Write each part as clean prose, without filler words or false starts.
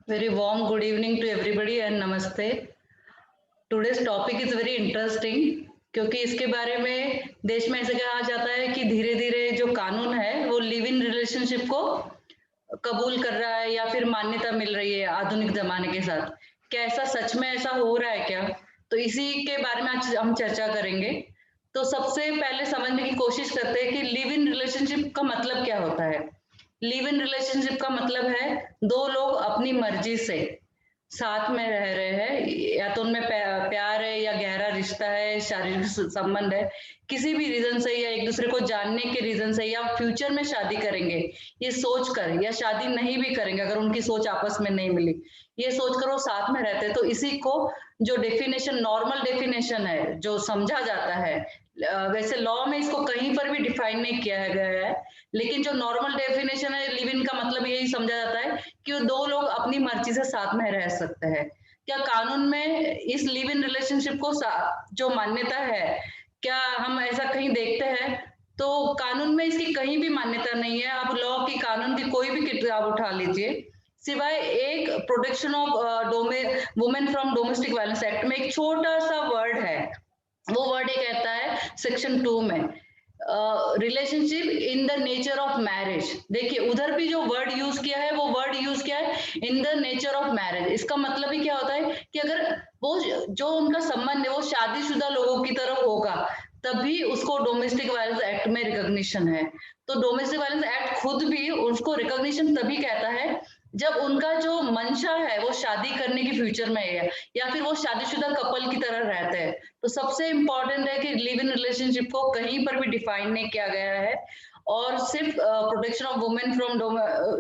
Very warm good evening to everybody and namaste. Today's topic is very interesting क्योंकि इसके बारे में देश में ऐसे कहा जाता है कि धीरे-धीरे जो कानून है वो लिव इन रिलेशनशिप को कबूल कर रहा है या फिर मान्यता मिल रही है आधुनिक ज़माने के साथ। क्या ऐसा सच में ऐसा हो रहा है क्या? तो इसी के बारे में आज हम चर्चा करेंगे। तो सबसे पहले समझने की कोशिश करते हैं कि लिव इन रिलेशनशिप का मतलब क्या होता है? लिव इन रिलेशनशिप का मतलब है 2 लोग अपनी मर्ज़ी से साथ में रह रहे हैं, या तो उनमें प्यार है या गहरा रिश्ता है, शारीरिक संबंध है, किसी भी रीजन से या एक दूसरे को जानने के रीजन से या फ्यूचर में शादी करेंगे, ये सोच कर या शादी नहीं भी करेंगे अगर उनकी सोच आपस में नहीं मिली, ये सोचकर वो साथ में रहते हैं। तो इसी को जो डेफिनेशन नॉर्मल डेफिनेशन है, जो समझा जाता है, वैसे लॉ में इसको कहीं पर भी डिफाइन नहीं किया गया है, लेकिन जो नॉर्मल डेफिनेशन है लिव इन का मतलब यही समझा जाता है कि वो 2 लोग अपनी मर्ज़ी से साथ में रह सकते हैं। क्या कानून में इस लिव इन रिलेशनशिप को जो मान्यता है, क्या हम ऐसा कहीं देखते हैं? तो कानून में इसकी कहीं भी मान्यता नहीं है। आप लॉ की कानून की कोई भी किताब उठा लीजिए, सिवाय एक protection of women from domestic violence act में एक छोटा-सा वर्ड है। वो वर्ड ये कहता है सेक्शन 2 में relationship in the nature of marriage. देखिए उधर भी जो वर्ड यूज किया है वो वर्ड यूज किया है इन द नेचर ऑफ मैरिज। इसका मतलब ही क्या होता है कि अगर वो जो उनका संबंध है वो शादीशुदा लोगों की तरफ होगा तभी उसको डोमेस्टिक वायलेंस एक्ट में रिकॉग्निशन है। तो डोमेस्टिक वायलेंस एक्ट खुद भी उसको रिकॉग्निशन तभी कहता है जब उनका जो मंशा है वो शादी करने की फ्यूचर में है या फिर वो शादीशुदा कपल की तरह रहते हैं। तो सबसे इम्पोर्टेंट है कि लिव इन रिलेशनशिप को कहीं पर भी डिफाइन नहीं किया गया है और सिर्फ protection of women from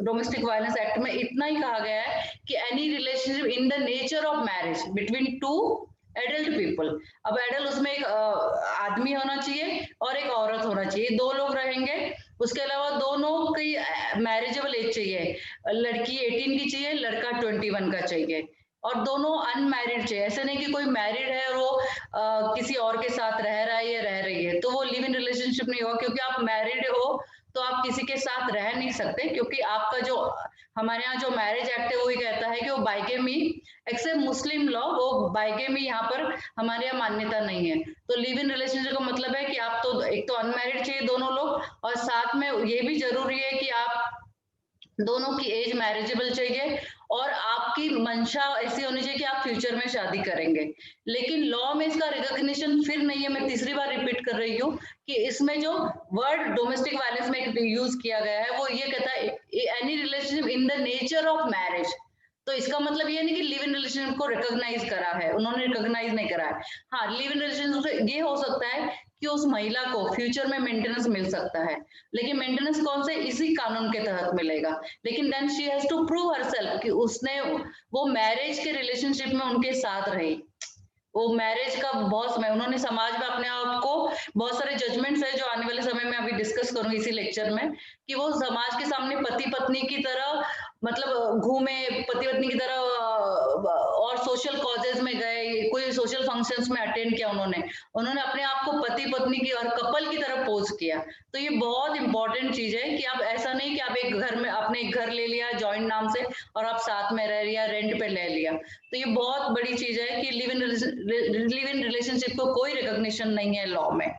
domestic violence act में इतना ही कहा गया है कि any relationship in the nature of marriage between two adult people. अब एडल्ट उसमें एक आदमी होना चाहिए और एक औरत होना चाहिए, 2 लोग रहेंगे। उसके अलावा दोनों की मैरिजेबल एज चाहिए, लड़की 18 की चाहिए, लड़का 21 का चाहिए और दोनों अनमैरिड चाहिए। ऐसे नहीं कि कोई मैरिड है और वो किसी और के साथ रह रहा है या रह रही है, तो वो लिव इन रिलेशनशिप नहीं होगा क्योंकि आप मैरिड हो तो आप किसी के साथ रह नहीं सकते, क्योंकि आपका जो हमारे यहाँ जो मैरिज एक्ट है वो ही कहता है कि वो बाइगेमी एक्सेप्ट मुस्लिम लॉ, वो बाइगेमी यहाँ पर हमारे यहाँ मान्यता नहीं है। तो लिव इन रिलेशनशिप का मतलब है कि आप तो एक तो अनमैरिड चाहिए दोनों लोग और साथ में ये भी जरूरी है कि आप दोनों की एज मैरिजेबल चाहिए और आपकी मंशा ऐसी होनी चाहिए कि आप फ्यूचर में शादी करेंगे। लेकिन लॉ में इसका रिकॉग्निशन फिर नहीं है। मैं तीसरी बार रिपीट कर रही हूँ कि इसमें जो वर्ड डोमेस्टिक वायलेंस में यूज किया गया है वो ये कहता है any relationship in the nature of marriage. तो इसका मतलब ये नहीं कि लिव इन रिलेशनशिप को रिकॉग्नाइज करा है, उन्होंने रिकॉग्नाइज नहीं करा है। हाँ, लिव इन रिलेशनशिप से ये हो सकता है कि उस महिला को फ्यूचर में मेंटेनेंस मिल सकता है, लेकिन मेंटेनेंस कौन से इसी कानून के तहत मिलेगा। लेकिन then she has to prove herself कि उसने वो मैरिज के रिलेशनशिप में उनके साथ रही। वो मैरिज का बहुत समय उन्होंने समाज में अपने आप को बहुत सारे जजमेंट्स है जो आने वाले समय में अभी डिस्कस करूंगी इसी लेक्चर में कि वो समाज के सामने पति पत्नी की तरह मतलब घूमे, पति पत्नी की तरह और सोशल कॉजेज में गए, कोई सोशल फंक्शंस में अटेंड किया, उन्होंने उन्होंने अपने आप को पति पत्नी की और कपल की तरह पोज किया। तो ये बहुत इंपॉर्टेंट चीज है कि आप ऐसा नहीं कि आप एक घर में आपने एक घर ले लिया जॉइंट नाम से और आप साथ में रह लिया, रेंट पे ले लिया। तो ये बहुत बड़ी चीज है कि लिव इन रिलेशनशिप को कोई रिकॉग्निशन नहीं है लॉ में।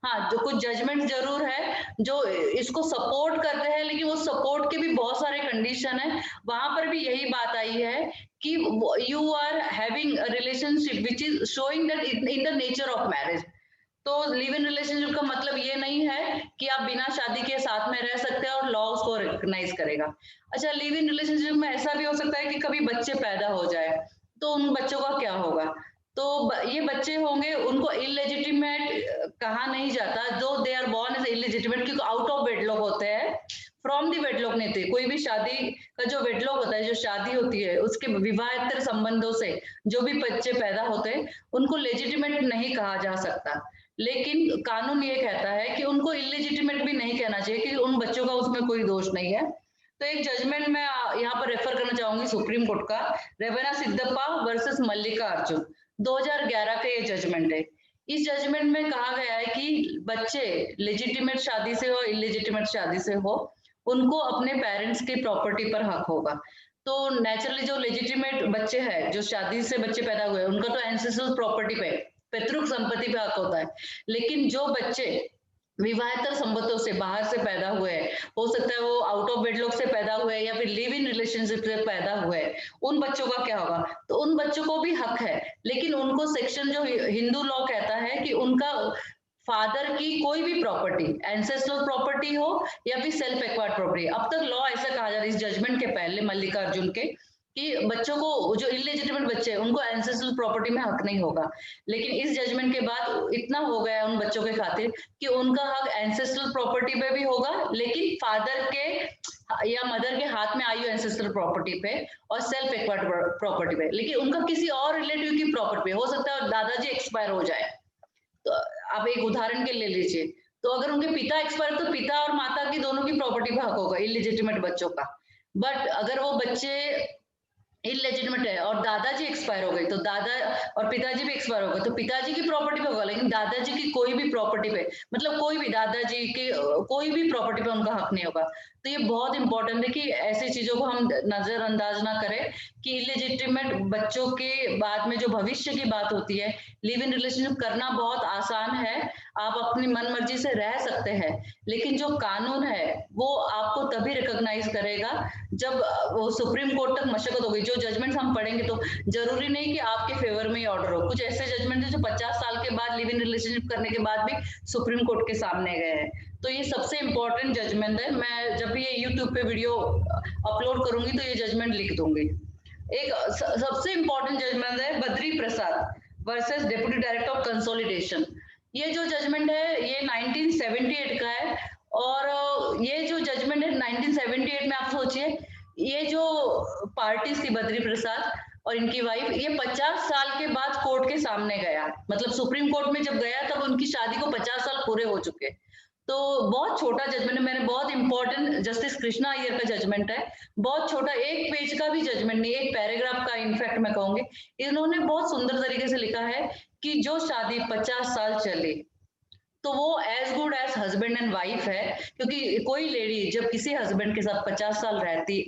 हाँ, जो कुछ जजमेंट जरूर है जो इसको सपोर्ट करते हैं, लेकिन वो सपोर्ट के भी बहुत सारे कंडीशन है। वहां पर भी यही बात आई है कि you are having a relationship which is showing that in the nature of marriage. तो लिव इन रिलेशनशिप का मतलब ये नहीं है कि आप बिना शादी के साथ में रह सकते हैं और लॉ उसको रिकॉग्नाइज करेगा। अच्छा, लिव इन रिलेशनशिप में ऐसा भी हो सकता है कि कभी बच्चे पैदा हो जाए, तो उन बच्चों का क्या होगा? तो ये बच्चे होंगे, उनको इलेजिटिमेट कहा नहीं जाता, जो they are born as illegitimate, क्योंकि आउट ऑफ वेडलॉक होते हैं, फ्रॉम दी वेडलॉक नहीं थे। कोई भी शादी का जो वेडलॉक होता है, जो शादी होती है उसके विवाहेतर संबंधों से जो भी बच्चे पैदा होते हैं उनको लेजिटिमेट नहीं कहा जा सकता। लेकिन कानून ये कहता है कि उनको इलेजिटिमेट भी नहीं कहना चाहिए कि उन बच्चों का उसमें कोई दोष नहीं है। तो एक जजमेंट मैं यहाँ पर रेफर करना चाहूंगी सुप्रीम कोर्ट का, रेवना सिद्धप्पा वर्सेस मल्लिका अर्जुन, 2011 का ये जजमेंट है। इस जजमेंट में कहा गया है कि बच्चे लेजिटिमेट शादी से हो इलेजिटिमेट शादी से हो, उनको अपने पेरेंट्स की प्रॉपर्टी पर हक होगा। तो नेचुरली जो लेजिटिमेट बच्चे हैं, जो शादी से बच्चे पैदा हुए, उनका तो एंसेस्ट्रल प्रॉपर्टी पे, पैतृक संपत्ति पे हक होता है। लेकिन जो बच्चे विवाहेतर संबंधों से बाहर से पैदा हुए हैं, हो सकता है वो आउट ऑफ वेडलॉक से पैदा हुए या फिर लिव इन रिलेशनशिप से पैदा हुए, उन बच्चों का क्या होगा? तो उन बच्चों को भी हक है, लेकिन उनको सेक्शन जो हिंदू लॉ कहता है कि उनका फादर की कोई भी प्रॉपर्टी, एंसेस्ट्रल प्रॉपर्टी हो या फिर सेल्फ एक्वायर्ड प्रॉपर्टी, अब तक लॉ ऐसा कहा जा रहा है इस जजमेंट के पहले मल्लिकार्जुन के, कि बच्चों को, जो इलेजिटिमेट बच्चे हैं, उनको एंसेस्ट्रल प्रॉपर्टी में हक नहीं होगा। लेकिन इस जजमेंट के बाद इतना हो गया उन बच्चों के खातिर कि उनका हक एंसेस्ट्रल प्रॉपर्टी पे भी होगा, लेकिन फादर के या मदर के हाथ में आई हुई एंसेस्ट्रल प्रॉपर्टी पे और सेल्फ एक्वायर्ड प्रॉपर्टी पे, लेकिन उनका किसी और रिलेटिव की प्रॉपर्टी पे हो सकता है। दादाजी एक्सपायर हो जाए, तो आप एक उदाहरण के ले लीजिए, तो अगर उनके पिता एक्सपायर, तो पिता और माता की दोनों की प्रॉपर्टी पे हक होगा इलिजिटिमेट बच्चों का। बट अगर वो बच्चे इलेजिटिमेट है और दादाजी एक्सपायर हो गए, तो दादा और पिताजी भी एक्सपायर हो गए, तो पिताजी की प्रॉपर्टी पे होगा, लेकिन दादाजी की कोई भी प्रॉपर्टी पे, मतलब कोई भी दादाजी के कोई भी प्रॉपर्टी पे उनका हक नहीं होगा। तो ये बहुत इंपॉर्टेंट है कि ऐसी चीजों को हम नजरअंदाज ना करें कि इलेजिटिमेट बच्चों के बाद में जो भविष्य की बात होती है, लिव इन रिलेशनशिप करना बहुत आसान है, आप अपनी मन मर्जी से रह सकते हैं, लेकिन जो कानून है वो आपको तभी रिकॉग्नाइज करेगा जब वो सुप्रीम कोर्ट तक मशक्कत होगी। जो जजमेंट्स हम पढ़ेंगे, तो जरूरी नहीं कि आपके फेवर में ही ऑर्डर हो, कुछ ऐसे जजमेंट है जो 50 साल के बाद लिव इन रिलेशनशिप करने के बाद भी सुप्रीम कोर्ट के सामने गए हैं। तो ये सबसे इंपॉर्टेंट जजमेंट है। मैं जब भी ये यूट्यूब पे वीडियो अपलोड करूंगी तो ये जजमेंट लिख दूंगी। एक सबसे इंपॉर्टेंट जजमेंट है Badri Prasad versus deputy director of consolidation. ये जो जजमेंट है ये 1978 का है, और ये जो जजमेंट है 1978 में, आप सोचिए ये जो पार्टीज थी बद्री प्रसाद और इनकी वाइफ, ये 50 साल के बाद कोर्ट के सामने गया, मतलब सुप्रीम कोर्ट में जब गया तब उनकी शादी को 50 साल पूरे हो चुके। तो बहुत छोटा जजमेंट है, मैंने बहुत इंपॉर्टेंट जस्टिस कृष्णा अय्यर का जजमेंट है, बहुत छोटा, एक पेज का भी जजमेंट नहीं, एक पैराग्राफ का इनफैक्ट मैं कहूंगी। इन्होंने बहुत सुंदर तरीके से लिखा है कि जो शादी 50 साल चली तो वो as good as husband and wife है, क्योंकि कोई लेडी जब किसी हस्बैंड के साथ 50 साल रहती,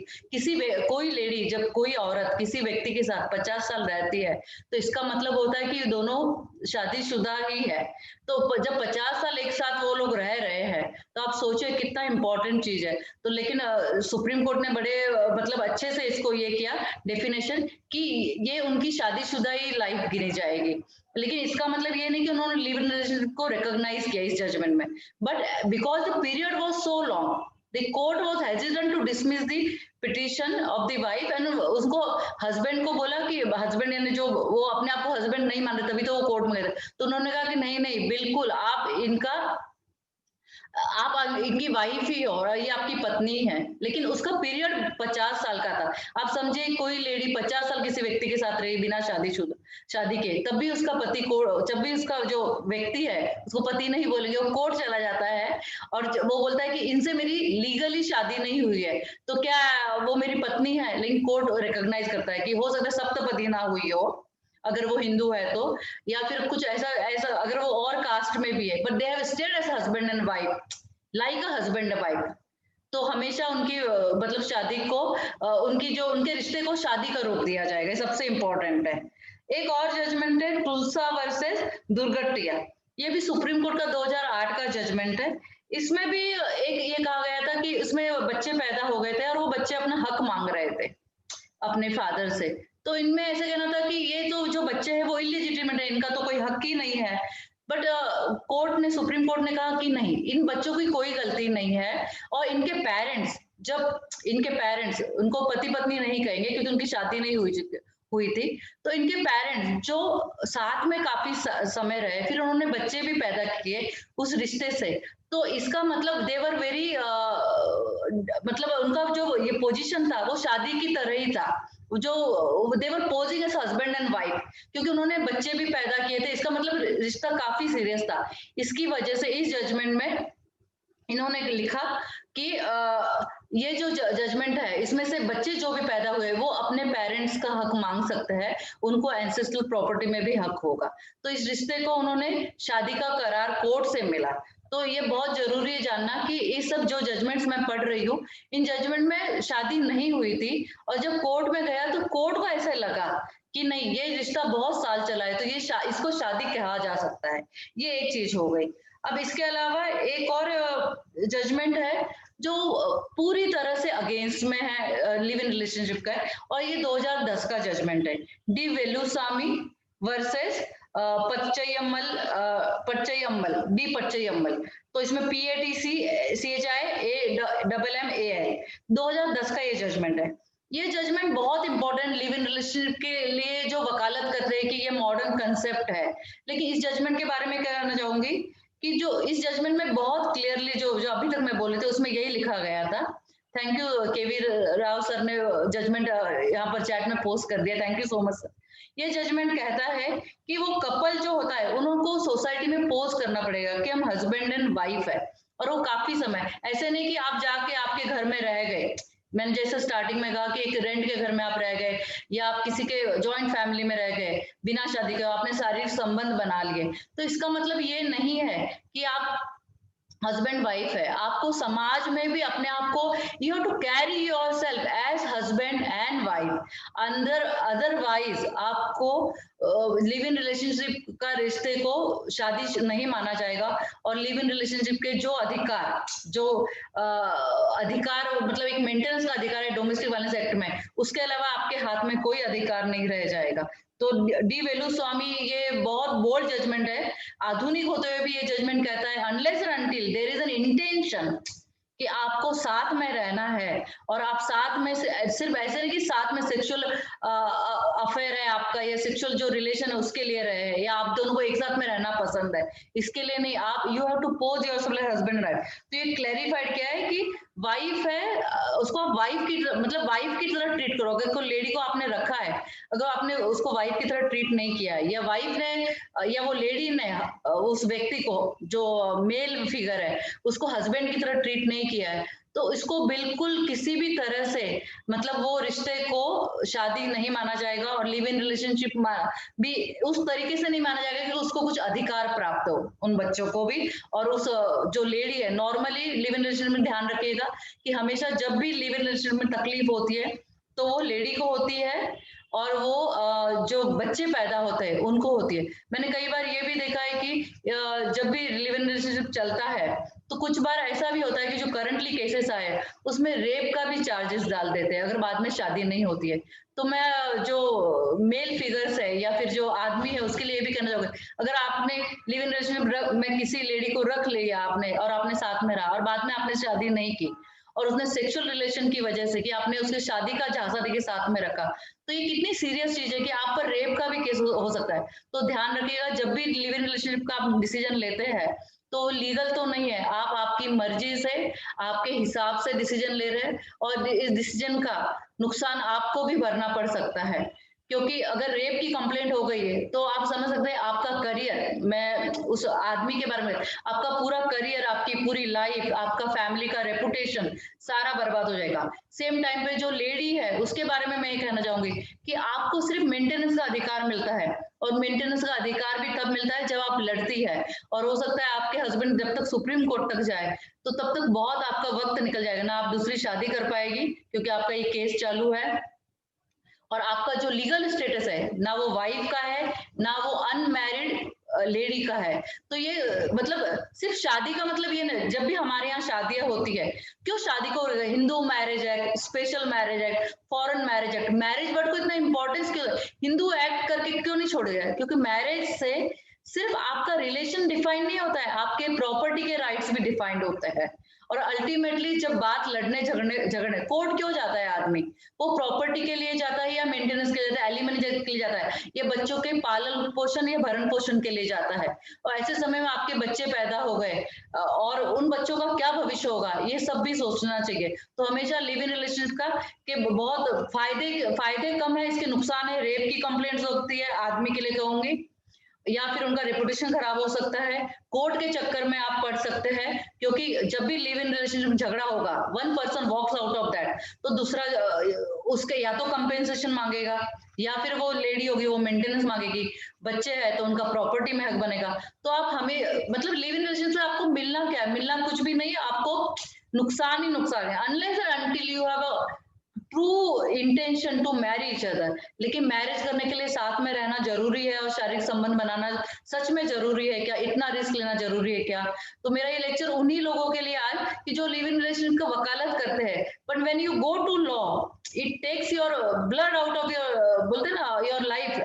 कोई लेडी जब कोई औरत किसी व्यक्ति के साथ 50 साल रहती है, तो इसका मतलब होता है कि दोनों शादीशुदा ही है। तो जब 50 साल एक साथ वो लोग रह रहे हैं, तो आप सोचिए कितना इंपॉर्टेंट चीज है। तो लेकिन सुप्रीम कोर्ट ने बड़े मतलब अच्छे से इसको ये किया डेफिनेशन कि ये उनकी शादीशुदा ही लाइफ गिनी जाएगी, लेकिन इसका मतलब ये नहीं कि उन्होंने लिव इन रिलेशनशिप को रिकॉग्नाइज किया इस जजमेंट में। But because the period was so long, the court was hesitant to dismiss the petition of the wife, and उसको हस्बैंड को बोला कि हस्बैंड ने जो वो अपने आप को हस्बैंड नहीं मान रहे, तभी तो वो कोर्ट में गए, तो उन्होंने कहा कि नहीं नहीं बिल्कुल आप इनकी वाइफ ही हो और ये आपकी पत्नी है, लेकिन उसका पीरियड 50 साल का था। आप समझे कोई लेडी 50 साल किसी व्यक्ति के साथ रही बिना शादी के, तब भी उसका पति को, जब भी उसका जो व्यक्ति है उसको पति नहीं बोलेंगे, वो कोर्ट चला जाता है और वो बोलता है कि इनसे मेरी लीगली शादी नहीं हुई है, तो क्या वो मेरी पत्नी है, लेकिन कोर्ट रिकॉग्नाइज करता है कि हो सकता है सप्तपदी ना हुई हो अगर वो हिंदू है तो, या फिर कुछ ऐसा ऐसा अगर वो और कास्ट में भी है, but they have stayed as husband and wife like a husband and wife, तो हमेशा उनकी मतलब शादी को उनकी जो उनके रिश्ते को शादी का रोक दिया जाएगा, सबसे इंपॉर्टेंट है। एक और जजमेंट है तुलसा वर्सेस दुर्गट्टिया, ये भी सुप्रीम कोर्ट का 2008 का जजमेंट है। इसमें भी एक ये कहा गया था कि इसमें बच्चे पैदा हो गए थे और वो बच्चे अपना हक मांग रहे थे अपने फादर से, तो इनमें ऐसा कहना था कि ये तो जो बच्चे हैं वो इलिजिटिमेट है, इनका तो कोई हक ही नहीं है। बट कोर्ट ने, सुप्रीम कोर्ट ने कहा कि नहीं, इन बच्चों की कोई गलती नहीं है, और इनके पेरेंट्स, जब इनके पेरेंट्स, उनको पति पत्नी नहीं कहेंगे क्योंकि उनकी शादी नहीं हुई थी, तो इनके पेरेंट्स जो साथ में काफी समय रहे, फिर उन्होंने बच्चे भी पैदा किए उस रिश्ते से, तो इसका मतलब देवर वेरी मतलब उनका जो ये पोजीशन था वो शादी की तरह ही था, जो they were posing as husband and wife, क्योंकि उन्होंने बच्चे भी पैदा किए थे, इसका मतलब रिश्ता काफी सीरियस था। इसकी वजह से इस जजमेंट में इन्होंने लिखा कि ये जो जजमेंट है इसमें से बच्चे जो भी पैदा हुए वो अपने पेरेंट्स का हक मांग सकते हैं, उनको एंसेस्ट्रल प्रॉपर्टी में भी हक होगा। तो इस रिश्ते को उन्होंने शादी का करार कोर्ट से मिला, तो ये बहुत जरूरी है जानना कि ये सब जो जजमेंट्स मैं पढ़ रही हूँ, इन जजमेंट में शादी नहीं हुई थी, और जब कोर्ट में गया तो कोर्ट को ऐसे लगा कि नहीं, ये रिश्ता बहुत साल चला है, तो ये इसको शादी कहा जा सकता है। ये एक चीज हो गई। अब इसके अलावा एक और जजमेंट है जो पूरी तरह से अगेंस्ट में है लिव इन रिलेशनशिप का है, और ये 2010 का जजमेंट है, डी वेलुसामी वर्सेस पच्चैयम्मल, पच्चैयम्मल, डी पच्चैयम्मल। तो इसमें PATCHI AMMAL 2010 का ये जजमेंट है। ये जजमेंट बहुत इंपॉर्टेंट लिव इन रिलेशनशिप के लिए जो वकालत करते हैं कि ये मॉडर्न कंसेप्ट है। लेकिन इस जजमेंट के बारे में क्या कहना चाहूंगी कि जो इस जजमेंट में बहुत क्लियरली जो जो अभी तक मैं बोले थे उसमें यही लिखा गया था। Thank you K V Rao sir ने जजमेंट यहाँ पर चैट में पोस्ट कर दिया, thank you so much sir. ये जजमेंट कहता है कि वो कपल जो होता है उनको सोसाइटी में पोज करना पड़ेगा कि हम हस्बैंड एंड वाइफ है, और वो काफी समय, ऐसे नहीं कि आप जाके आपके घर में रह गए, मैंने जैसे स्टार्टिंग में कहा कि एक रेंट के घर में आप रह गए या आप किसी के जॉइंट फैमिली में रह गए बिना शादी के, आपने शारीरिक संबंध बना लिए, तो इसका मतलब ये नहीं है कि आप हस्बैंड वाइफ है। आपको समाज में भी अपने आप को, you have to carry yourself as husband and wife. Otherwise आपको लिव इन रिलेशनशिप का रिश्ते को शादी नहीं माना जाएगा, और लिव इन रिलेशनशिप के जो अधिकार, जो अधिकार मतलब एक मेंटेनेंस का अधिकार है डोमेस्टिक वायलेंस एक्ट में, उसके अलावा आपके हाथ में कोई अधिकार नहीं रह जाएगा। तो डी वेलुस्वामी ये बहुत बोल्ड जजमेंट है। आधुनिक होते हुए भी ये जजमेंट कहता है unless and until there is an intention कि आपको साथ में रहना है, और आप साथ में सिर्फ ऐसे नहीं कि साथ में सेक्सुअल अफेयर है आपका या सेक्सुअल जो रिलेशन है उसके लिए रहे, या आप दोनों को एक साथ में रहना पसंद है, इसके लिए नहीं, आप you have to pose yourself as husband wife. तो ये क्लैरिफाइड क्या है कि वाइफ है, उसको आप वाइफ की मतलब वाइफ की तरह ट्रीट करो। अगर कोई लेडी को आपने रखा है, अगर आपने उसको वाइफ की तरह ट्रीट नहीं किया है, या वाइफ ने या वो लेडी ने उस व्यक्ति को जो मेल फिगर है उसको हस्बैंड की तरह ट्रीट नहीं किया है, तो इसको बिल्कुल किसी भी तरह से मतलब वो रिश्ते को शादी नहीं माना जाएगा, और लिव इन रिलेशनशिप भी उस तरीके से नहीं माना जाएगा कि उसको कुछ अधिकार प्राप्त हो उन बच्चों को भी। और उस जो लेडी है, नॉर्मली लिव इन रिलेशनशिप में ध्यान रखिएगा कि हमेशा जब भी लिव इन रिलेशनशिप में तकलीफ होती है तो वो लेडी को होती है, और वो जो बच्चे पैदा होते हैं उनको होती है। मैंने कई बार ये भी देखा है कि जब भी लिव इन रिलेशनशिप चलता है तो कुछ बार ऐसा भी होता है कि जो करंटली केसेस आए उसमें रेप का भी चार्जेस डाल देते हैं अगर बाद में शादी नहीं होती है। तो मैं जो मेल फिगर्स है या फिर जो आदमी है उसके लिए भी कहना चाहूंगा, अगर आपने लिव इन रिलेशनशिप में किसी लेडी को रख लिया आपने और आपने साथ में रहा और बाद में आपने शादी नहीं की और उसने सेक्सुअल रिलेशन की वजह से कि आपने उसके शादी का झांसा देके साथ में रखा, तो ये कितनी सीरियस चीज है कि आप पर रेप का भी केस हो सकता है। तो ध्यान रखिएगा जब भी लिव इन रिलेशनशिप का आप डिसीजन लेते हैं तो लीगल तो नहीं है, आप आपकी मर्जी से आपके हिसाब से डिसीजन ले रहे हैं, और इस डिसीजन का नुकसान आपको भी भरना पड़ सकता है। क्योंकि अगर रेप की कंप्लेंट हो गई है तो आप समझ सकते हैं आपका करियर, मैं उस आदमी के बारे में, आपका पूरा करियर, आपकी पूरी लाइफ, आपका फैमिली का रेपुटेशन सारा बर्बाद हो जाएगा। सेम टाइम पे जो लेडी है उसके बारे में मैं ये कहना चाहूंगी कि आपको सिर्फ मेंटेनेंस का अधिकार मिलता है, और मेंटेनेंस का अधिकार भी तब मिलता है जब आप लड़ती है, और हो सकता है आपके हस्बैंड जब तक सुप्रीम कोर्ट तक जाए तो तब तक बहुत आपका वक्त निकल जाएगा, ना आप दूसरी शादी कर पाएगी क्योंकि आपका ये केस चालू है, और आपका जो लीगल स्टेटस है ना वो वाइफ का है ना वो अनमैरिड लेडी का है। तो ये मतलब सिर्फ शादी का मतलब ये नहीं, जब भी हमारे यहाँ शादियां होती है, क्यों शादी को Hindu marriage act, special marriage act, foreign marriage act, marriage word को इतना इंपॉर्टेंस क्यों, हिंदू एक्ट करके क्यों नहीं छोड़ दिया? क्योंकि मैरिज से सिर्फ आपका रिलेशन डिफाइन नहीं होता है, आपके प्रॉपर्टी के राइट्स भी डिफाइंड होते हैं। और अल्टीमेटली जब बात लड़ने झगड़ने कोर्ट क्यों जाता है आदमी? वो प्रॉपर्टी के लिए जाता है या मेंटेनेंस के लिए जाता है, एलिमनी के लिए जाता है, या बच्चों के पालन पोषण या भरण पोषण के लिए जाता है। और ऐसे समय में आपके बच्चे पैदा हो गए और उन बच्चों का क्या भविष्य होगा, ये सब भी सोचना चाहिए। तो हमेशा लिव इन रिलेशन का के बहुत फायदे कम है, इसके नुकसान है। रेप की कंप्लेंट्स होती है आदमी के लिए कहूंगी, या फिर उनका रेपुटेशन खराब हो सकता है। कोर्ट के चक्कर में आप पड़ सकते हैं, क्योंकि जब भी लिव इन रिलेशनशिप में झगड़ा होगा, one person walks out of that, तो दूसरा उसके या तो कंपेंसेशन मांगेगा, या फिर वो लेडी होगी वो मेंटेनेंस मांगेगी, बच्चे हैं तो उनका प्रॉपर्टी में हक बनेगा। तो आप हमें मतलब लिव इन रिलेशनशिप से आपको मिलना क्या है? मिलना कुछ भी नहीं है, आपको नुकसान ही नुकसान है, unless and until you have a true intention to marry each other. लेकिन मैरिज करने के लिए साथ में रहना जरूरी है और शारीरिक संबंध बनाना सच में जरूरी है क्या? इतना रिस्क लेना जरूरी है क्या? तो मेरा ये लेक्चर उन्हीं लोगों के लिए आज कि जो लिव इन रिलेशनशिप का वकालत करते हैं, but when you go to law it takes your blood out of your, बोलते ना, योर लाइफ।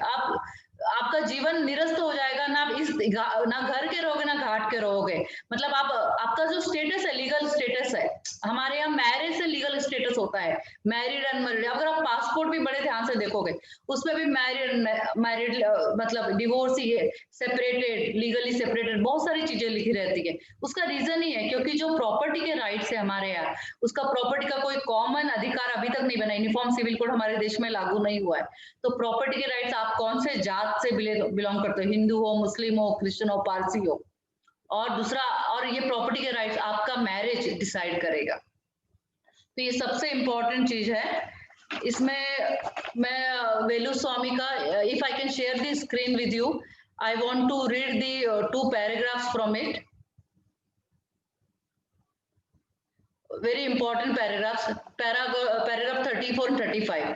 आपका जीवन निरस्त हो जाएगा, ना आप ना घर के रहोगे ना घाट के रहोगे। मतलब आप आपका जो स्टेटस है, लीगल स्टेटस है, हमारे यहाँ मैरिज से लीगल स्टेटस होता है, मैरिड अनमैरिड। अगर आप पासपोर्ट भी बड़े ध्यान से देखोगे, उसमें भी मैरिड मैरिड मतलब डिवोर्स, ये सेपरेटेड, लीगली सेपरेटेड, बहुत सारी चीजें लिखी रहती है। उसका रीजन ही है क्योंकि जो प्रॉपर्टी के राइट्स है हमारे यहाँ, उसका प्रॉपर्टी का कोई कॉमन अधिकार अभी तक नहीं बना। यूनिफॉर्म सिविल कोड हमारे देश में लागू नहीं हुआ है। तो प्रॉपर्टी के राइट्स, आप कौन से जात से बिलोंग करते हो, हिंदू हो, मुस्लिम हो, क्रिश्चियन हो, पारसी हो, और दूसरा, और ये प्रॉपर्टी के राइट्स आपका मैरिज डिसाइड करेगा। तो ये सबसे इंपॉर्टेंट चीज है। इसमें मैं वेलुस्वामी का, if I can share the screen with you, I want to read the 2 paragraphs from it, very important paragraphs, paragraph 34 and 35।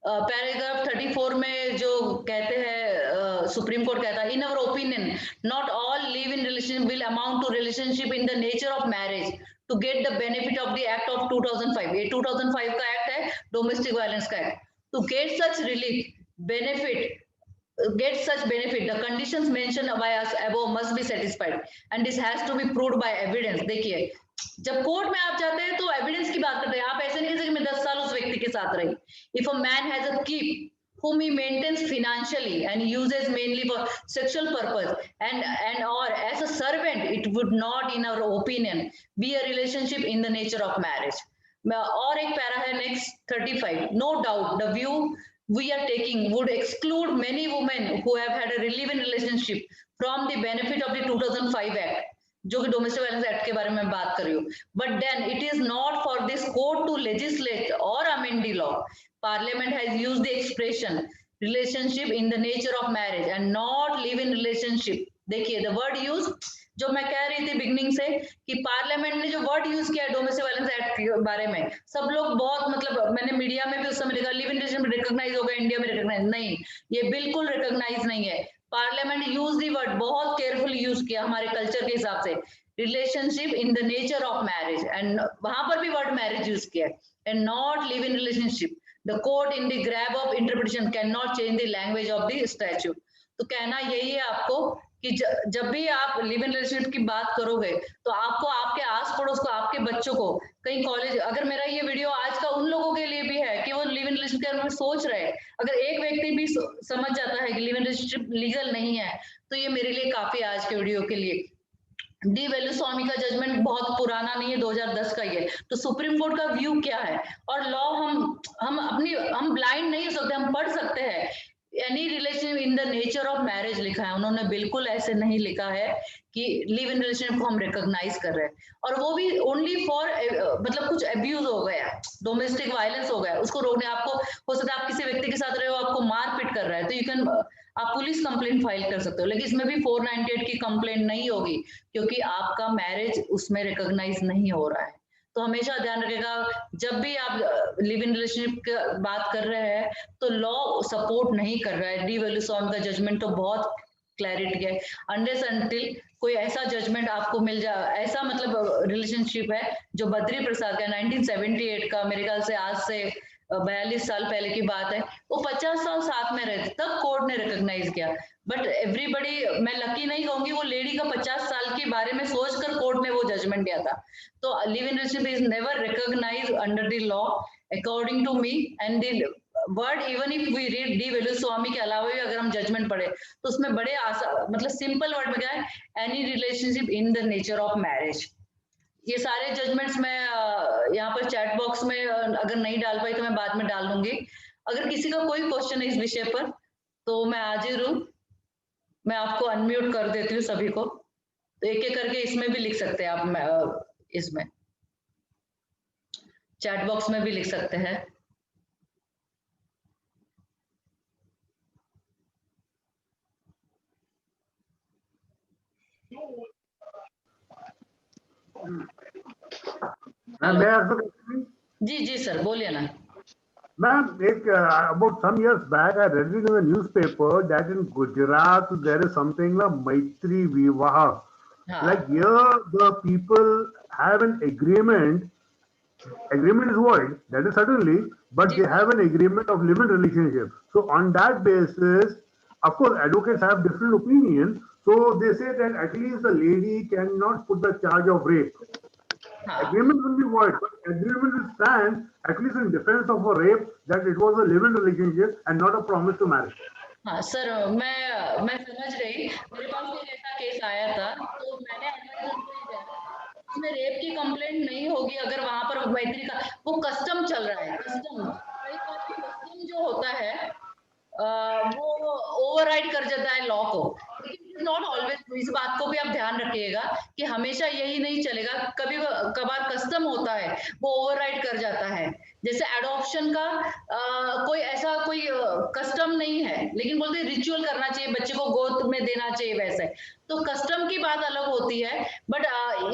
Paragraph 34 में जो कहते हैं, सुप्रीम कोर्ट कहता है, in our opinion not all live in relation will amount to relationship in the nature of marriage to get the benefit of the act of 2005। ये 2005 का act है, domestic violence का act. To get such relief benefit, get such benefit, the conditions mentioned by us above must be satisfied and this has to be proved by evidence। देखिए, जब court में आप जाते हैं तो एविडेंस की बात करते हैं। आप ऐसे नहीं कह सकते मैं 10 साल उस व्यक्ति के साथ रही। If a man has a keep whom he maintains financially and uses mainly for sexual purpose and or as a servant, it would not in our opinion be a relationship in the nature of marriage। और एक para है next 35, no doubt the view we are taking would exclude many women who have had a live-in relationship from the benefit of the 2005 act, जो कि domestic violence act के बारे में बात कर रही हूँ। But then it is not for this court to legislate और amend the law. Parliament has used the expression relationship in the nature of marriage and not live in relationship. देखिए the word use, जो मैं कह रही थी beginning से कि parliament ने जो वर्ड यूज किया है डोमेस्टिक वायलेंस एक्ट के बारे में, सब लोग बहुत, मतलब मैंने मीडिया में भी उस समय देखा लिव इन रिलेशनशिप रिकॉग्नाइज होगा इंडिया में, रिकॉग्नाइज नहीं, ये बिल्कुल रिकॉग्नाइज नहीं है। पार्लियामेंट यूज दी वर्ड, बहुत केयरफुली यूज किया हमारे कल्चर के हिसाब से, relationship in the nature of marriage, and वहां पर भी वर्ड मैरिज यूज किया है, and not live in relationship. The court in the grab of interpretation can not change the language of the statute. तो कहना यही है आपको कि जब भी आप लिव इन रिलेशनशिप की बात करोगे तो आपको आपके आस पड़ोस को, आपके बच्चों को, कहीं कॉलेज, अगर मेरा ये वीडियो आज का उन लोगों के लिए भी है कि वो लिव इन रिलेशनशिप के बारे में सोच रहे हैं, अगर एक व्यक्ति भी समझ जाता है कि लिव इन रिलेशनशिप लीगल नहीं है, तो ये मेरे लिए काफी आज के वीडियो के लिए। डी वेलुस्वामी का जजमेंट बहुत पुराना नहीं है, 2010 का ही है। तो सुप्रीम कोर्ट का व्यू क्या है, और लॉ हम ब्लाइंड नहीं हो सकते, हम पढ़ सकते हैं। Any relation in the nature of marriage लिखा है, उन्होंने बिल्कुल ऐसे नहीं लिखा है कि लिव इन रिलेशन को हम रिकॉग्नाइज कर रहे हैं, और वो भी ओनली फॉर मतलब कुछ अब्यूज हो गया, डोमेस्टिक वायलेंस हो गया, उसको रोकने। आपको हो सकता है आप किसी व्यक्ति के साथ रहे हो, आपको मारपीट कर रहा है, तो यू कैन, आप पुलिस कंप्लेंट फाइल कर सकते हो, लेकिन इसमें भी 498 की कंप्लेंट नहीं होगी क्योंकि आपका मैरिज उसमें रिकॉग्नाइज नहीं हो रहा है। तो हमेशा ध्यान रखिएगा, जब भी आप लिव इन रिलेशनशिप की बात कर रहे हैं तो लॉ सपोर्ट नहीं कर रहा है। डी वेलुस्वामी का जजमेंट तो बहुत क्लैरिटी है, अनलेस अनटिल कोई ऐसा जजमेंट आपको मिल जाए, ऐसा मतलब रिलेशनशिप है जो बद्री प्रसाद का 1978 का, मेरे ख्याल से आज से 42 साल पहले की बात है, वो 50 साल साथ में रहते तब कोर्ट ने रिकॉग्नाइज किया। बट एवरीबडी, मैं लकी नहीं कहूंगी, वो लेडी का 50 साल के बारे में सोचकर कोर्ट ने वो जजमेंट दिया था। तो live in relationship is never recognise under the law according to me, and the word, even if we read D Velusamy के अलावा भी अगर हम जजमेंट पढ़े तो उसमें बड़े मतलब सिंपल वर्ड में क्या है, any relationship in the nature of marriage. ये सारे जजमेंट्स मैं यहाँ पर चैट बॉक्स में अगर नहीं डाल पाई तो मैं बाद में डाल दूंगी। अगर किसी का कोई क्वेश्चन है इस विषय पर तो मैं हाजिर हूँ। मैं आपको अनम्यूट कर देती हूँ सभी को, तो एक-एक करके इसमें भी लिख सकते हैं आप, इसमें चैट बॉक्स में भी लिख सकते हैं। हेलो जी सर बोलिए ना। Ma'am, about some years back, I read it in the newspaper that in Gujarat there is something like Maitri Vivaha. हाँ Like here, the people have an agreement. Agreement is void, that is certainly, but जी they have an agreement of living relationship. So on that basis, of course, advocates have different opinions. So they say that at least the lady cannot put the charge of rape. हाँ Agreement will be void, but agreement will stand at least in defense of a rape that it was a living relationship and not a promise to marry. हाँ sir, मैं समझ रही। मेरे पास एक ऐसा case आया था, तो मैंने एडवाइस उनको ये दिया था, उसमें रेप की कंप्लेंट नहीं होगी अगर वहां पर मैत्री का वो कस्टम चल रहा है। कस्टम कई बार कस्टम जो होता है वो ओवरराइड कर जाता है लॉ को, लेकिन इट इज नॉट ऑलवेज। इस बात को भी आप ध्यान रखिएगा कि हमेशा यही नहीं चलेगा, कभी कभार कस्टम होता है वो ओवरराइड कर जाता है। जैसे एडॉप्शन का कोई ऐसा कोई कस्टम नहीं है, लेकिन बोलते रिचुअल करना चाहिए, बच्चे को गोद में देना चाहिए, वैसे तो कस्टम की बात अलग होती है। बट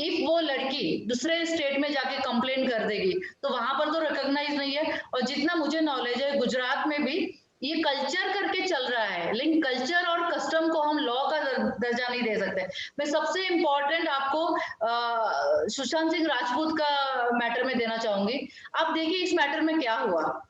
इफ वो लड़की दूसरे स्टेट में जाके कंप्लेन कर देगी तो वहां पर तो रिकॉग्नाइज नहीं है। और जितना मुझे नॉलेज है गुजरात में भी ये कल्चर करके चल रहा है, लेकिन कल्चर और कस्टम को हम लॉ का दर्जा नहीं दे सकते। मैं सबसे इम्पोर्टेंट आपको सुशांत सिंह राजपूत का मैटर में देना चाहूंगी। आप देखिए इस मैटर में क्या हुआ।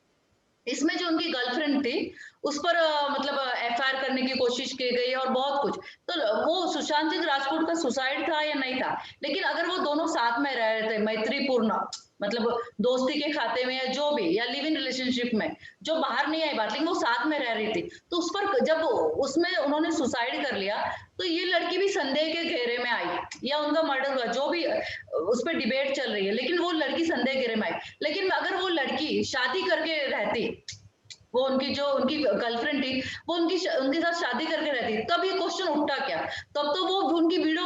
इसमें जो उनकी गर्लफ्रेंड थी उस पर मतलब एफआईआर करने की कोशिश की गई और बहुत कुछ। तो वो सुशांत सिंह राजपूत का सुसाइड था या नहीं था, लेकिन अगर वो दोनों साथ में रह रहे थे मैत्रीपूर्ण, मतलब दोस्ती के खाते में या जो भी, या लिव इन रिलेशनशिप में, जो बाहर नहीं आई बात, लेकिन वो साथ में रह रही थी, तो उस पर जब उसमें उन्होंने सुसाइड कर लिया तो ये लड़की भी संदेह के घेरे में आई, या उनका मर्डर हुआ, जो भी उस पर डिबेट चल रही है, लेकिन वो लड़की संदेह के घेरे में आई। लेकिन अगर वो लड़की शादी करके रहती, वो उनकी जो उनकी गर्लफ्रेंड थी वो उनके साथ शादी करके रहती, तब ये क्वेश्चन उठता क्या, तब तो वो उनकी वीडियो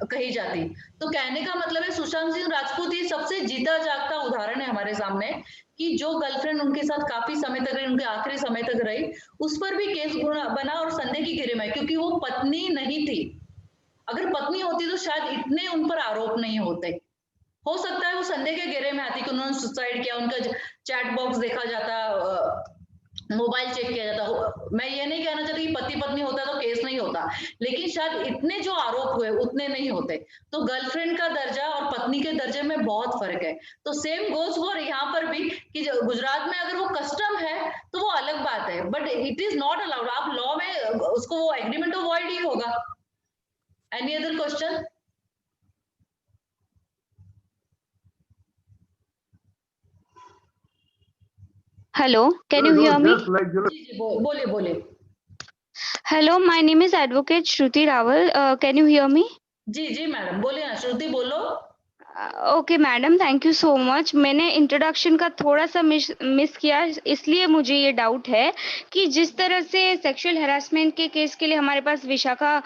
कही जाती। तो कहने का मतलब है सुशांत सिंह राजपूत ये सबसे जीता जागता उदाहरण है हमारे सामने कि जो गर्लफ्रेंड उनके साथ काफी समय तक रही, उनके आखिरी समय तक रही, उस पर भी केस बना और संदेह की घेरे में, क्योंकि वो पत्नी नहीं थी। अगर पत्नी होती तो शायद इतने उन पर आरोप नहीं होते। हो सकता है वो संदेह के घेरे में आती कि उन्होंने सुसाइड किया, उनका चैट बॉक्स देखा जाता, मोबाइल चेक किया जाता। मैं ये नहीं कहना चाहती कि पति पत्नी होता तो केस नहीं होता, लेकिन शायद इतने जो आरोप हुए उतने नहीं होते। तो गर्लफ्रेंड का दर्जा और पत्नी के दर्जे में बहुत फर्क है। तो सेम गोज फॉर यहाँ पर भी कि गुजरात में अगर वो कस्टम है तो वो अलग बात है, but it is not allowed. आप लॉ में उसको वो एग्रीमेंट तो वॉइड ही होगा। Any other question? Hello, can you hear me? Just like, बोलिए बोलिए। Hello, my name is Advocate Shruti Rawal. Can you hear me? जी मैडम बोलिए ना, श्रुति बोलो। Okay madam, thank you so much. मैंने इंट्रोडक्शन का थोड़ा सा मिस किया, इसलिए मुझे ये डाउट है कि जिस तरह से सेक्सुअल हैरेसमेंट के केस के लिए हमारे पास विशाखा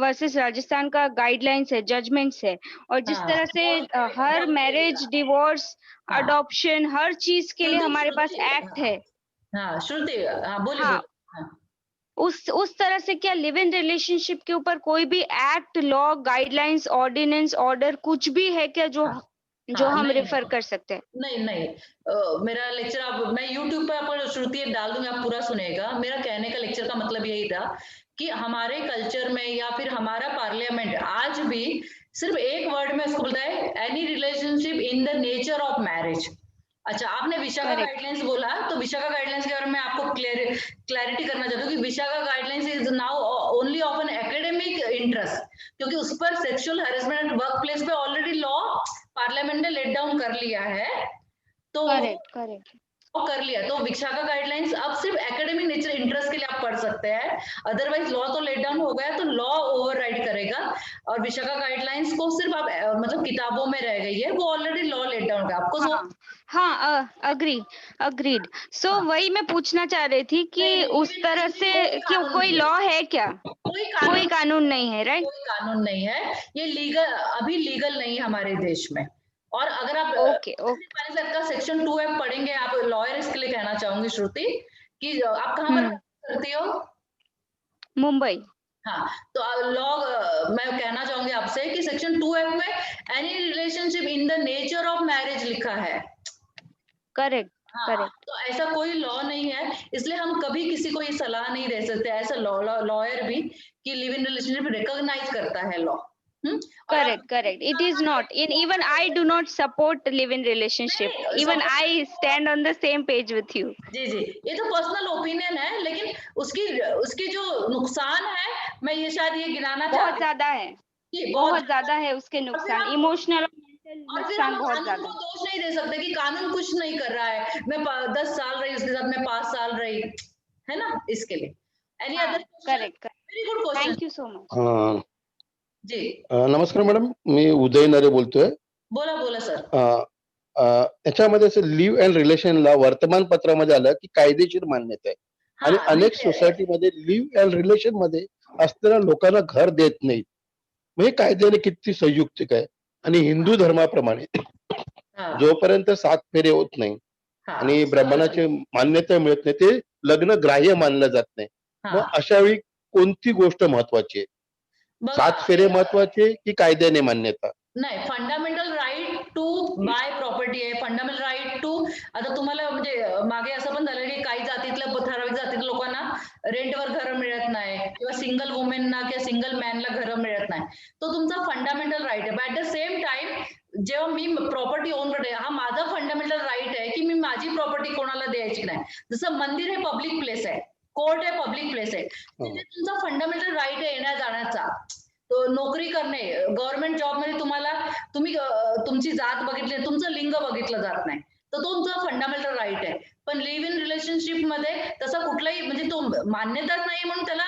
वर्सेस राजस्थान का गाइडलाइंस है, जजमेंट्स है, और जिस हाँ, तरह से हर मैरिज, डिवोर्स, हाँ, अडॉप्शन, हर चीज के लिए हमारे पास एक्ट है। हाँ श्रुति, हाँ बोलिए हाँ, बोलिए। हाँ। उस तरह से क्या लिव इन रिलेशनशिप के ऊपर कोई भी act, law, guidelines, ordinance, order कुछ भी है क्या जो हाँ, जो हम नहीं, रेफर कर सकते हैं? नहीं, मेरा लेक्चर आप मैं YouTube पे आप श्रुति डाल दूंगी, आप पूरा सुनेगा। मेरा कहने का लेक्चर का मतलब यही था कि हमारे कल्चर में या फिर हमारा पार्लियामेंट आज भी सिर्फ एक वर्ड में उसको बोलता है, any relationship in the nature of marriage. अच्छा, आपने विशाखा गाइडलाइंस बोला, तो विशाखा गाइडलाइंस के बारे में आपको क्लैरिटी करना चाहता हूँ कि Vishakha guidelines is now only of an academic interest, क्योंकि उस पर सेक्सुअल हैरेसमेंट वर्क प्लेस पे ऑलरेडी लॉ पार्लियामेंट ने लेट डाउन कर लिया है। तो करेक्ट कर लिया, तो विशाखा गाइडलाइंस अब सिर्फ एकेडमिक नेचर इंटरेस्ट के लिए आप पढ़ सकते हैं। अदरवाइज लॉ तो लेट डाउन हो गया, तो लॉ ओवरराइड करेगा। और विशाखा गाइडलाइंस को सिर्फ आप मतलब किताबों में रह गई है, वो ऑलरेडी लॉ लेट डाउन का आपको हाँ, अग्रीड। सो हाँ, वही मैं पूछना चाह रही थी कि नहीं नहीं, उस लिव इन तरह रिलेशनशिप से कोई क्यों कानून कोई नहीं है, लॉ है क्या? कोई कोई कानून, कानून नहीं है, राइट? कोई कानून नहीं है, ये लीगल, अभी लीगल नहीं है हमारे देश में। और अगर आप ओके, पाकिस्तान एक्ट का सेक्शन 2F पढ़ेंगे, आप लॉयर, इसके लिए कहना चाहूंगी श्रुति कि आप कहाँ पर करती हो? मुंबई। हाँ, तो लॉ, मैं कहना चाहूंगी आपसे कि सेक्शन 2F में any relationship in the nature of marriage लिखा है। करेक्ट, हाँ, करेक्ट, तो ऐसा कोई लॉ नहीं है, इसलिए हम कभी किसी को ये सलाह नहीं दे सकते, ऐसा लॉयर भी, कि लिव इन रिलेशनशिप रिकॉग्नाइज करता है लॉ। और आप correct. It is not. Even I do not support live-in relationship. नहीं Even support, I stand on the same page with you. जी जी, ये तो पर्सनल ओपिनियन है, लेकिन उसकी उसकी जो नुकसान है, मैं ये शायद ये गिनाना बहुत चाहती ज्यादा है, हूँ कि बहुत ज्यादा है उसके और फिर नुकसान, हम इमोशनल और मेंटल और फिर नुकसान हम बहुत कानून ज्यादा को दोष नहीं दे सकते कि कानून कुछ नहीं कर रहा है, मैं 10 साल रही उसके साथ, मैं 5 साल रही, है ना, इसके लिए। एनी हाँ, other question? Correct. Very good question. Thank you so much. जी, नमस्कार मॅडम, मी उदय नरे बोलतोय. बोला बोला सर. याच्यामध्ये असं लिव्ह अँड रिलेशनला वर्तमानपत्रामध्ये आलं की कायदेशीर मान्यता आहे आणि हाँ अनेक लिखे सोसायटीमध्ये लिव्ह अँड रिलेशन मध्ये असलेल्या लोकांना घर देत नाहीत. म्हणजे कायद्याने किती संयुक्तिक आहे आणि हिंदू धर्माप्रमाणे हाँ जोपर्यंत 7 फेरे होत नाही हाँ आणि समझ ब्राह्मणाची मान्यता मिळत नाही ते लग्न ग्राह्य मानलं जात नाही. मग हाँ अशा वेळी कोणती गोष्ट महत्वाची आहे? बघा 7 फेरे महत्वाचे की कायद्याने मान्यता? नाही, fundamental right to buy property आहे, फंडामेंटल राईट टू, आता तुम्हाला म्हणजे मागे असं पण झालं की काही जातीतल्या, ठराविक जातीतल्या लोकांना रेंटवर घरं मिळत नाही, किंवा सिंगल वुमेनना किंवा सिंगल मॅनला घरं मिळत नाही, तो तुमचा फंडामेंटल राईट आहे. ऍट द सेम टाइम जेव्हा मी प्रॉपर्टी ओन करते, हा माझा फंडामेंटल राईट आहे की मी माझी प्रॉपर्टी कोणाला द्यायची नाही. जसं मंदिर हे पब्लिक प्लेस आहे, कोर्ट हे पब्लिक प्लेस आहे, तिथे तुमचा फंडामेंटल राईट आहे येण्या जाण्याचा. तो नोकरी करणे, गव्हर्नमेंट जॉब मध्ये तुम्हाला, तुम्ही तुमची जात बघितली, तुमचं लिंग बघितलं जात नाही, तर तो तुमचा फंडामेंटल राईट आहे. पण लिव्ह इन रिलेशनशिप मध्ये तसा कुठलाही, म्हणजे तो मान्यताच नाही म्हणून त्याला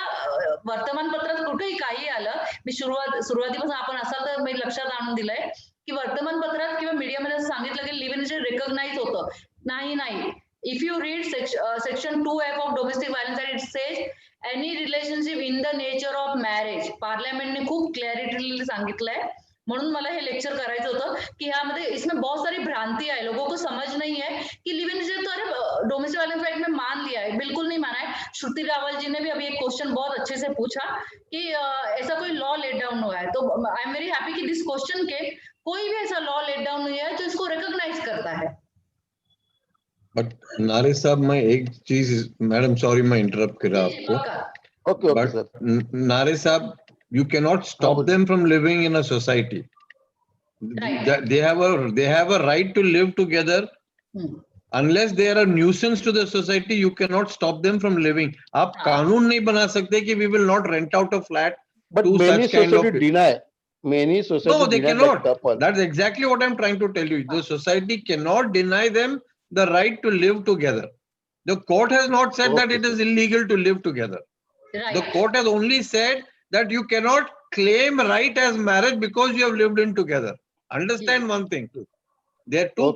वर्तमानपत्रात कुठेही काही आलं. मी सुरुवातीपासून आपण असाल तर मी लक्षात आणून दिलंय की वर्तमानपत्रात किंवा मीडियामध्ये असं सांगितलं की लिव्ह इन रिकॉग्नाइज होतं. नाही. If you read section 2F of domestic violence and it says any relationship in the nature of marriage, पार्लियामेंटने खूप क्लॅरिटीली सांगितलंय. म्हणून मला हे लेक्चर करायचं होतं कि ह्यामध्ये इसमें बहुत सारी भ्रांति है, लोगों को समझ नहीं है कि लिव इन रिलेशनशिप तो अरे डोमेस्टिक वायलेंस एक्ट में मान लिया है, बिल्कुल नहीं माना है. श्रुति रावल जी ने भी अभी एक क्वेश्चन बहुत अच्छे से पूछा कि ऐसा कोई लॉ लेट डाउन हुआ है, तो आई एम वेरी हैप्पी कि दिस क्वेश्चन के कोई भी ऐसा लॉ लेट डाउन हुआ है तो इसको रिकॉग्नाइज करता है. बट नारे साहब, मैं एक चीज, मैडम सॉरी मैं इंटरप्ट कर रहा आपको, ओके बट सर. नारे साहब, you cannot stop them from living in a society. Right. They have a right to live together. Unless they are a nuisance to the society, you cannot stop them from living. आप कानून नहीं बना सकते कि we will not rent out a flat But to many such kind of society deny. Many society no, they deny cannot. that couple. That's exactly what I'm trying to tell you. The society cannot deny them the right to live together. The court has not said that it is illegal to live together. Right. The court has only said that you cannot claim right as marriage because you have lived in together. Understand one thing. There are two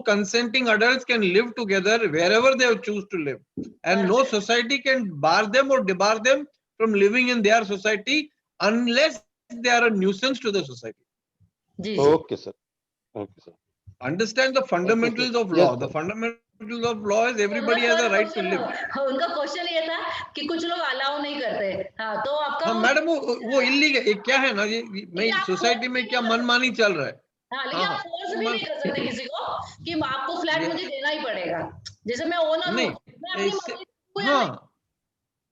consenting adults can live together wherever they choose to live, and no society can bar them or debar them from living in their society unless they are a nuisance to the society. Okay, sir. Okay, sir. Understand the fundamentals of law. The fundamentals of law is everybody has a right to live. उनका question ये था कि कुछ लोग allow नहीं करते. हाँ, तो आपका मैडम वो इलीगल क्या है ना, ये मैं सोसाइटी में क्या मनमानी चल रहा है. हाँ, लेकिन आप फोर्स भी नहीं कर सकते किसी को कि आपको फ्लैट मुझे देना ही पड़ेगा. जैसे मैं ओनर हूँ, मैं अपनी मर्जी, हाँ,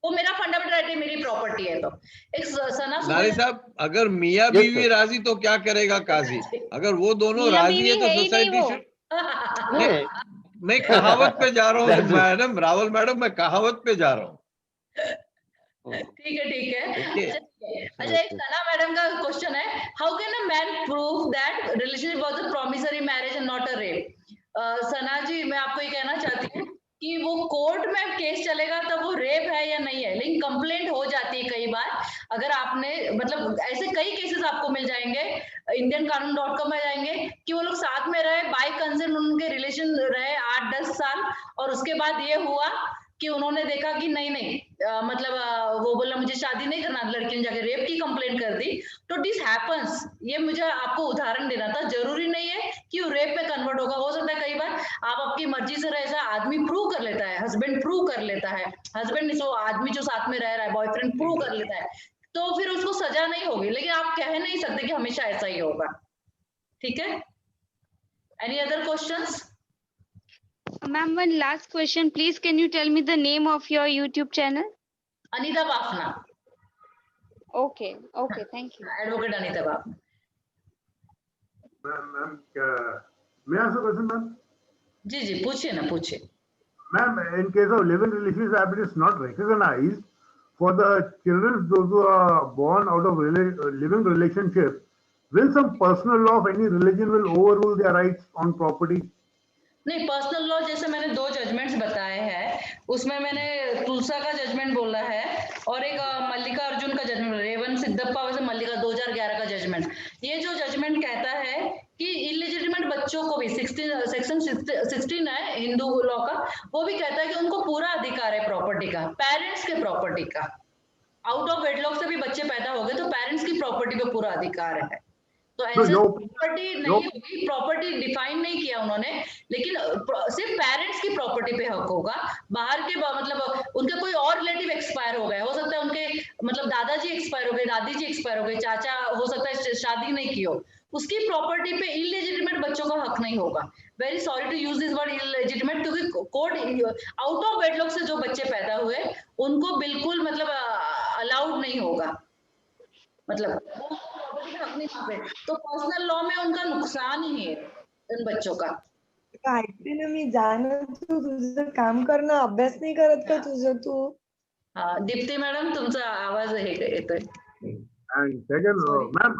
वो मेरा फंडामेंटल राइट है, मेरी प्रॉपर्टी है. तो एक सना नारी साहब, अगर मियाँ बीवी राजी तो क्या करेगा काजी? अगर वो दोनों राजी है तो सोसाइटी. मैं कहावत पे जा रहा हूँ मैडम, रावल मैडम, मैं कहावत पे जा रहा हूँ. ठीक है. अच्छा, एक सना मैडम का क्वेश्चन है, how can a man prove that relationship was a promissory marriage and not a rape? Sana ji, मैं आपको ये कहना चाहती हूँ कि वो कोर्ट में केस चलेगा तब वो रेप है या नहीं है, लेकिन कंप्लेंट हो जाती है कई बार. अगर आपने, मतलब ऐसे कई केसेस आपको मिल जाएंगे, indianqanun.com में जाएंगे कि वो लोग साथ में रहे, बाय कंसेंट रहे 8-10 साल, और उसके बाद ये हुआ कि उन्होंने देखा कि नहीं मतलब वो बोला मुझे शादी नहीं करना, लड़की ने जाके रेप की कंप्लेंट कर दी। तो दिस हैपेंस, ये मुझे आपको उदाहरण देना था। जरूरी नहीं है कि वो रेप में कन्वर्ट होगा, हो सकता है कई बार आप आपकी मर्जी से ऐसा आदमी प्रूव कर लेता है, हस्बैंड प्रूव कर लेता है, हस्बैंड जो आदमी जो साथ में रह रहा है, बॉयफ्रेंड प्रूव कर लेता है, तो फिर उसको सजा नहीं होगी। लेकिन आप कह नहीं सकते कि हमेशा ऐसा ही होगा। ठीक है, any other questions? Ma'am, one last question, please. Can you tell me the name of your YouTube channel? Anita Bafna, Okay, okay, thank you. Advocate Anita Bafna. Ma'am, may I ask a question, ma'am? जी जी, पूछिए ना, पूछिए। Ma'am, in case of live-in relationship, it is not recognized for the children, those who are born out of living relationship. Will some personal law of any religion will overrule their rights on property? नहीं, personal law जैसे मैंने 2 judgements बताए हैं, उसमें मैंने तुलसा का judgement बोला है और एक मल्लिका अर्जुन का जजमेंट, रेवन सिद्धप्पा वैसे मल्लिका 2011 का जजमेंट। ये जो जजमेंट कहता है कि इलिजिटिमेट बच्चों को भी सेक्शन 16 है हिंदू लॉ का, वो भी कहता है कि उनको पूरा अधिकार है प्रॉपर्टी का, पेरेंट्स के प्रॉपर्टी का। आउट ऑफ वेडलॉक से भी बच्चे पैदा हो गए तो पेरेंट्स की प्रॉपर्टी पे पूरा अधिकार है। तो ऐसे प्रॉपर्टी नहीं होगी, प्रॉपर्टी डिफाइन नहीं किया उन्होंने, लेकिन सिर्फ पेरेंट्स की प्रॉपर्टी पे हक होगा। बाहर के मतलब उनके कोई और रिलेटिव एक्सपायर हो गए, हो सकता है उनके मतलब दादाजी एक्सपायर हो गए, दादी जी एक्सपायर हो गए, चाचा हो सकता है शादी नहीं की हो, उसकी प्रॉपर्टी पे इलेजिटिमेट बच्चों का हक नहीं होगा। Very sorry to use this word illegitimate, क्योंकि कोड आउट ऑफ वेडलॉक से जो बच्चे पैदा हुए उनको बिल्कुल मतलब अलाउड नहीं होगा, मतलब तो पर्सनल लॉ में उनका नुकसान ही है उन बच्चों का। ऐकते ना मी, जा ना तू तुझं काम कर ना, अभ्यास नाही करत का तुझं तू? दीप्ती मॅडम तुमचा आवाज हे येतोय। And second, ma'am,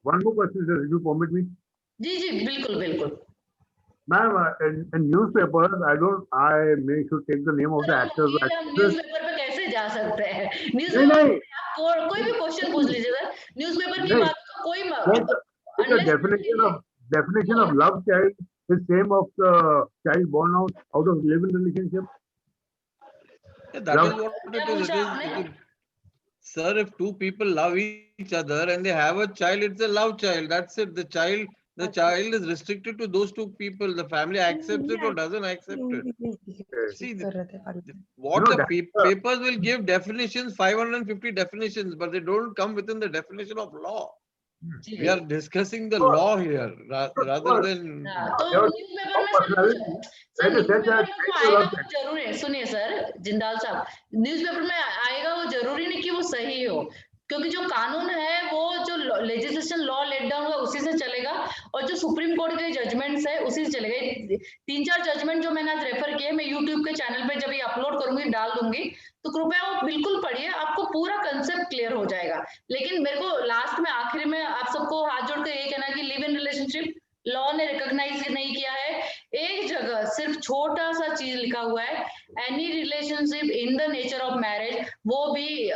one more question, if you permit me. जी जी, बिल्कुल बिल्कुल। Ma'am, in newspapers, I make sure take the name of the actors. Newspaper पे कैसे जा सकते हैं? नहीं, न्यूज़पेपर कोई भी क्वेश्चन पूछ लीजिए सर, न्यूज़पेपर की बात का कोई definition of love child is same of the child born out of living relationship. That is what it is. Sir, if two people love each other and they have a child, it's a love child. That's it. The child is restricted to those two people. The family accepts it or doesn't accept it. See, what the papers will give definitions, 550 definitions, but they don't come within the definition of law. We are discussing the law here rather than. जरूर है, सुनिए sir Jindal साहब, newspaper में आएगा वो जरूरी नहीं कि वो सही हो, क्योंकि जो कानून है वो जो लेजिस्लेशन लॉ लेट डाउन हुआ उसी से चलेगा, और जो सुप्रीम कोर्ट के जजमेंट्स है उसी से चलेगा। 3-4 जजमेंट जो मैंने आज रेफर किए, मैं यूट्यूब के चैनल पे जब ये अपलोड करूंगी डाल दूंगी, तो कृपया वो बिल्कुल पढ़िए, आपको पूरा कंसेप्ट क्लियर हो जाएगा। लेकिन मेरे को लास्ट में आखिरी में आप सबको हाथ जोड़ के ये कहना है कि लिव इन रिलेशनशिप लॉ ने रिकॉग्नाइज नहीं किया है। एक जगह सिर्फ छोटा सा चीज लिखा हुआ है, any relationship in the nature of marriage, वो भी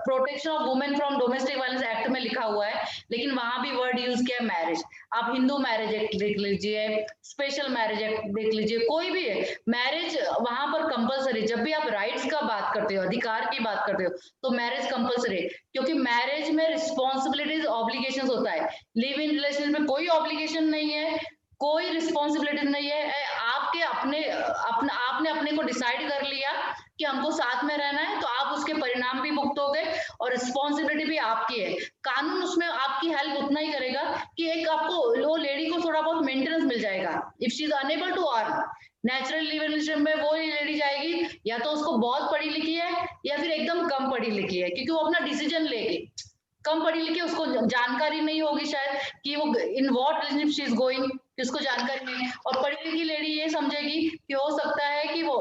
protection of women from domestic violence act में लिखा हुआ है, लेकिन वहां भी वर्ड यूज किया मैरिज। आप हिंदू मैरिज एक्ट देख लीजिए, स्पेशल मैरिज एक्ट देख लीजिए, कोई भी है मैरिज वहां पर कंपलसरी। जब भी आप राइट्स का बात करते हो, अधिकार की बात करते हो, तो मैरिज कंपलसरी, क्योंकि मैरिज में रिस्पॉन्सिबिलिटीज ऑब्लिगेशंस होता है। लिव इन रिलेशन में कोई ऑब्लिगेशन नहीं है, कोई रिस्पॉन्सिबिलिटी नहीं है। आपने अपने को डिसाइड कर लिया कि हमको साथ में रहना है, तो आप उसके परिणाम भी भुगतोगे और रिस्पॉन्सिबिलिटी भी आपकी है। कानून उसमें आपकी हेल्प उतना ही करेगा कि एक आपको वो लेडी को थोड़ा बहुत मेंटेनेंस मिल जाएगा। If she is unable to earn, natural live in relation में वो लेडी जाएगी, या तो उसको बहुत पढ़ी लिखी है या फिर एकदम कम पढ़ी लिखी है, क्योंकि वो अपना डिसीजन लेगी। कम पढ़ी लिखी, उसको जानकारी नहीं होगी शायद कि वो in what relationship she is going, उसको जानकारी नहीं। और पढ़ी लिखी लेडी ये समझेगी कि हो सकता है कि वो,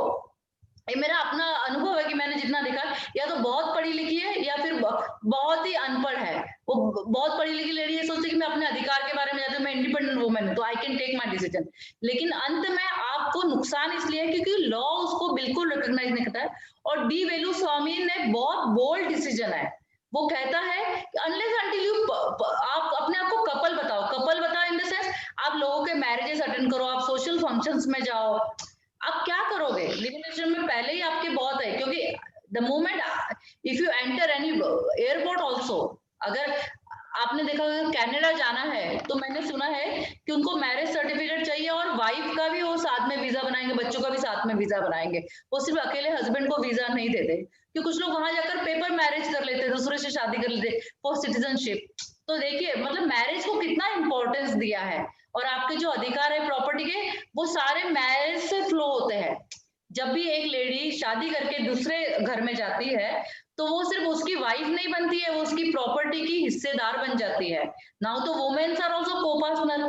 ये मेरा अपना अनुभव है कि मैंने जितना देखा, या तो बहुत पढ़ी लिखी है या फिर बहुत ही अनपढ़ है। वो बहुत पढ़ी लिखी लेडी ये सोचती है कि मैं अपने अधिकार के बारे में जानती हूँ, मैं इंडिपेंडेंट वुमेन हूँ, तो I can take my decision. लेकिन अंत में आपको नुकसान इसलिए है क्योंकि लॉ उसको बिल्कुल रिकॉग्नाइज नहीं करता है। और डी वेलू स्वामी ने बहुत बोल्ड डिसीजन है, वो कहता है अनलेस अंटिल यू, आप अपने आप को कपल बताओ इन द सेंस आप लोगों के मैरिजेस अटेंड करो, आप सोशल फंक्शंस में जाओ, आप क्या करोगे? लिविंग रिलेशन में पहले ही आपके बहुत है, क्योंकि the moment if you enter any airport also, अगर आपने देखा होगा कनाडा जाना है तो मैंने सुना है कि उनको मैरिज सर्टिफिकेट चाहिए और वाइफ का भी वो साथ में वीजा बनाएंगे, बच्चों का भी साथ में वीजा बनाएंगे, वो सिर्फ अकेले हस्बैंड को वीजा नहीं देते, कि कुछ लोग वहां जाकर पेपर मैरिज कर लेते, दूसरे से शादी कर लेते फॉर सिटीजनशिप। तो देखिए मतलब मैरिज को कितना इंपॉर्टेंस दिया है, और आपके जो अधिकार है प्रॉपर्टी के वो सारे मैरिज से फ्लो होते हैं। जब भी एक लेडी शादी करके दूसरे घर में जाती है तो वो सिर्फ उसकी वाइफ नहीं बनती है, वो उसकी प्रॉपर्टी की हिस्सेदार बन जाती है। नाउ तो womens are also coparcener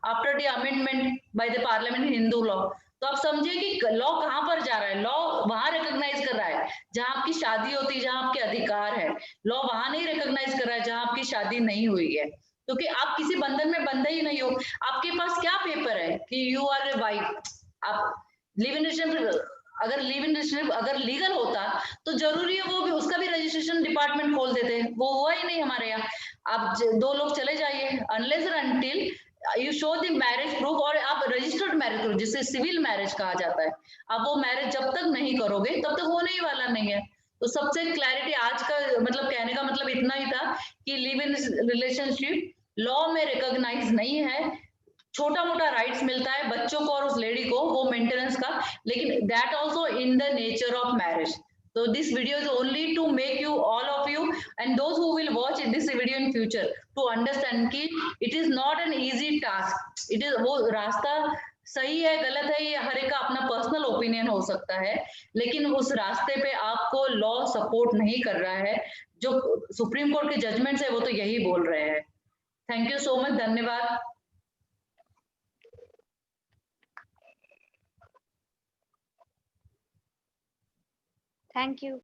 after the amendment by the parliament in Hindu law. तो आप समझिए कि लॉ कहां पर जा रहा है, लॉ वहां रिकॉग्नाइज कर रहा है जहां आपकी शादी होती है, जहां आपके अधिकार है। लॉ वहां नहीं रिकॉग्नाइज कर रहा है जहां आपकी शादी नहीं हुई है, क्योंकि आप किसी बंधन में बंधे ही नहीं हो। आपके पास क्या पेपर है कि यू आर ए वाइफ? आप लिव इन रिलेशनशिप, अगर लिव इन रिलेशनशिप अगर लीगल होता तो जरूरी है वो भी उसका भी रजिस्ट्रेशन डिपार्टमेंट खोल देते, वो हुआ ही नहीं हमारे यहाँ। आप दो लोग चले जाइए, अनलेस और until you show the marriage proof, और आप रजिस्टर्ड मैरिज करो जिसे सिविल मैरिज कहा जाता है, आप वो मैरिज जब तक नहीं करोगे तब तक होने ही वाला नहीं है। तो सबसे क्लैरिटी आज का मतलब कहने का मतलब इतना ही था कि लिव इन रिलेशनशिप लॉ में रिकॉग्नाइज नहीं है। छोटा मोटा राइट्स मिलता है बच्चों को और उस लेडी को वो मेंटेनेंस का, लेकिन that also in the nature of marriage. So this video is only to make you, all of you and those who will watch this video in future, to understand कि it is not an easy task. It is वो रास्ता सही है गलत है ये हर एक का अपना पर्सनल ओपिनियन हो सकता है, लेकिन उस रास्ते पे आपको लॉ सपोर्ट नहीं कर रहा है। जो सुप्रीम कोर्ट के जजमेंट्स है वो तो यही बोल रहे हैं। थैंक यू सो मच, धन्यवाद। Thank you.